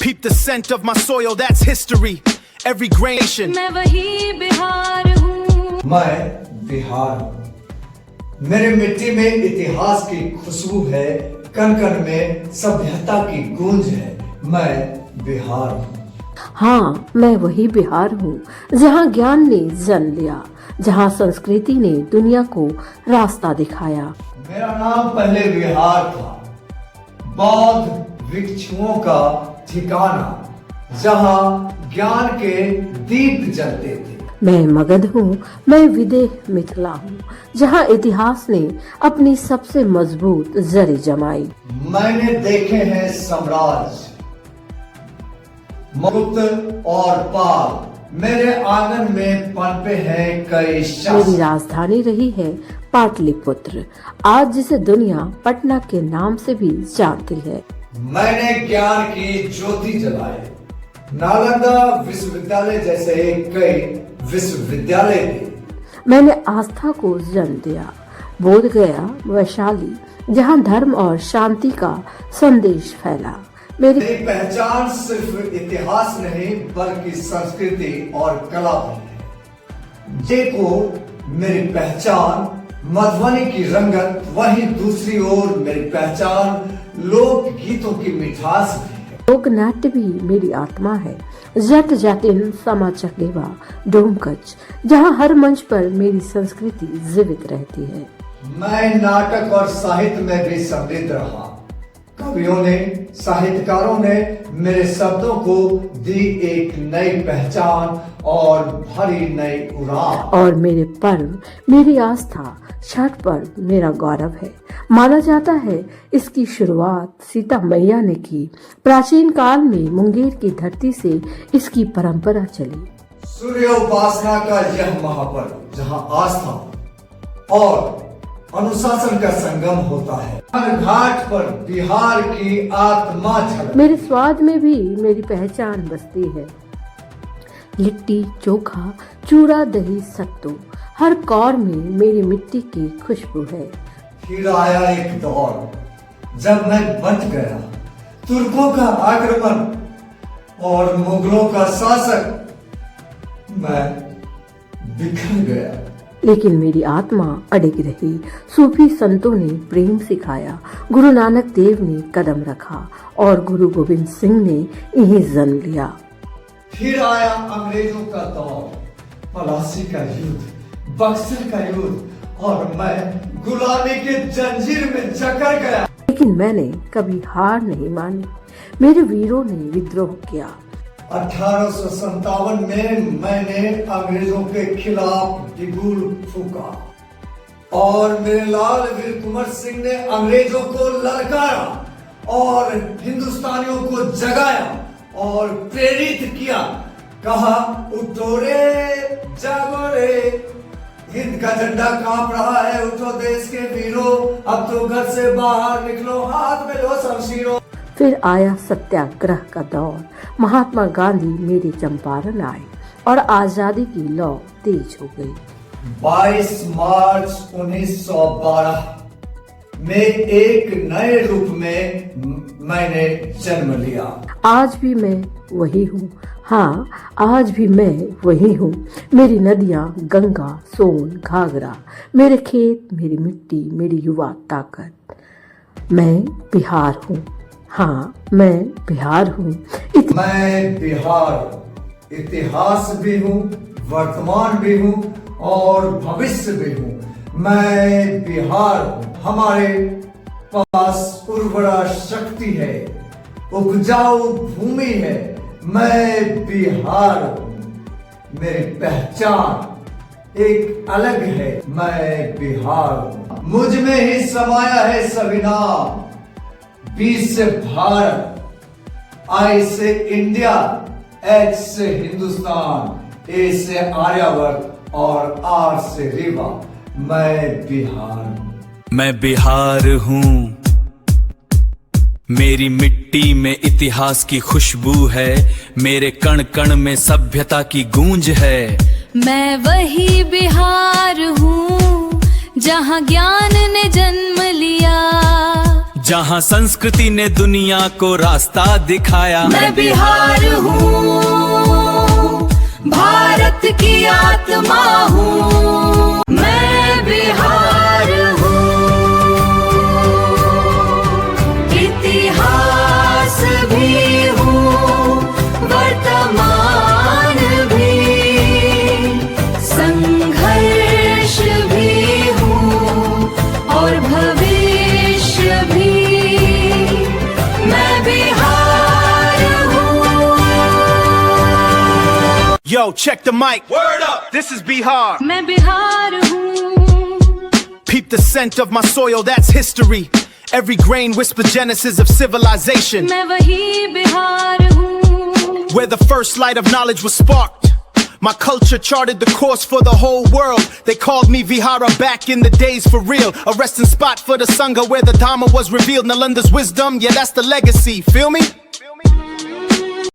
Peep the scent of my soil, that's history. Every gradation. मैं वही बिहार हूँ। मैं बिहार हूँ। मेरे मिट्टी में इतिहास की खुशबू है, कण कण में सभ्यता की गूंज है। मैं बिहार हूँ। हाँ, मैं वही बिहार हूँ जहाँ ज्ञान ने जन्म लिया, जहाँ संस्कृति ने दुनिया को रास्ता दिखाया। मेरा नाम पहले बिहार था, बौद्ध भिक्षुओं का ठिकाना, जहाँ ज्ञान के दीप जलते थे। मैं मगध हूँ, मैं विदेह मिथिला हूँ, जहाँ इतिहास ने अपनी सबसे मजबूत जरी जमाई। मैंने देखे हैं साम्राज्य, मुगल और पाल, मेरे आंगन में पनपे हैं कई शासक। मेरी राजधानी रही है पाटलिपुत्र, आज जिसे दुनिया पटना के नाम से भी जानती है। मैंने ज्ञान की ज्योति जलाई, नालंदा विश्वविद्यालय जैसे कई विश्वविद्यालय थे। मैंने आस्था को जन्म दिया, बोध गया वैशाली, जहाँ धर्म और शांति का संदेश फैला। मेरी पहचान सिर्फ इतिहास नहीं बल्कि संस्कृति और कला भी है। देखो मेरी पहचान मधुबनी की रंगत, वहीं दूसरी ओर मेरी पहचान लोक गीतों की मिठास भी है। लोक नाट्य भी मेरी आत्मा है, जट जातिन समा चकेवा डोमकच, जहाँ हर मंच पर मेरी संस्कृति जीवित रहती है। मैं नाटक और साहित्य में भी समृद्ध रहा। कवियों ने, साहित्यकारों ने मेरे शब्दों को दी एक नई पहचान और भरी नई उड़ान। और मेरे पर्व, मेरी आस्था, छठ पर्व मेरा गौरव है। माना जाता है इसकी शुरुआत सीता मैया ने की। प्राचीन काल में मुंगेर की धरती से इसकी परंपरा चली। सूर्य उपासना का यह महापर्व, जहाँ आस्था और अनुशासन का संगम होता है, हर घाट पर बिहार की आत्मा झलक। मेरे स्वाद में भी मेरी पहचान बसती है। लिट्टी चोखा, चूड़ा दही सत्तू, हर कौर में मेरी मिट्टी की खुशबू है। फिर आया एक दौर जब मैं बच गया, तुर्कों का आक्रमण और मुगलों का शासक, मैं बिखर गया। लेकिन मेरी आत्मा अडिग रही। सूफी संतों ने प्रेम सिखाया, गुरु नानक देव ने कदम रखा और गुरु गोविंद सिंह ने इन्हें जन्म लिया। फिर आया अंग्रेजों का दौर, पलासी का युद्ध, बक्सर का युद्ध, और मैं गुलामी के जंजीर में जकड़ गया। लेकिन मैंने कभी हार नहीं मानी। मेरे वीरों ने विद्रोह किया। 1857 में मैंने अंग्रेजों के खिलाफ बिगुल फूका और मेरे लाल वीर कुंवर सिंह ने अंग्रेजों को ललकारा और हिंदुस्तानियों को जगाया और प्रेरित किया। कहा, उठो रे, जागो रे, हिंद का झंडा कांप रहा है, उठो देश के वीरों, अब तो घर से बाहर निकलो, हाथ में लो शमशीरों। फिर आया सत्याग्रह का दौर। महात्मा गांधी मेरे चंपारण आए और आजादी की लौ तेज हो गई। 22 मार्च 1912 में एक नए रूप में मैंने जन्म लिया। आज भी मैं वही हूँ। हाँ, आज भी मैं वही हूँ। मेरी नदियाँ गंगा, सोन, घाघरा, मेरे खेत, मेरी मिट्टी, मेरी युवा ताकत। मैं बिहार हूँ। हाँ, मैं बिहार हूँ। मैं बिहार हूँ, इतिहास भी हूँ, वर्तमान भी हूँ और भविष्य भी हूँ। मैं बिहार हूँ। हमारे पास उर्वरा शक्ति है, उपजाऊ भूमि है। मैं बिहार हूँ। मेरी पहचान एक अलग है। मैं बिहार हूँ। मुझ में ही समाया है सभी नाम। B से भारत, I से इंडिया, H से हिंदुस्तान, A से आर्यावर्त और R से रीवा। मैं बिहार हूँ। मैं बिहार हूँ, मेरी मिट्टी में इतिहास की खुशबू है, मेरे कण कण में सभ्यता की गूंज है। मैं वही बिहार हूँ जहाँ ज्ञान ने जन्म लिया, जहाँ संस्कृति ने दुनिया को रास्ता दिखाया। मैं बिहार हूँ, भारत की आत्मा हूँ। मैं बिहार हूँ, इतिहास भी हूँ, वर्तमान भी, संघर्ष भी हूँ और भविष्य भी। मैं बिहार हूँ। Yo, check the mic. Word up. This is Bihar. मैं बिहार हूँ। Peep the scent of my soil, that's history. Every grain whispers genesis of civilization. मैं वही बिहार हूँ। Where the first light of knowledge was sparked. My culture charted the course for the whole world. They called me Vihara back in the days for real. A resting spot for the Sangha where the Dharma was revealed. Nalanda's wisdom, yeah, that's the legacy. Feel me?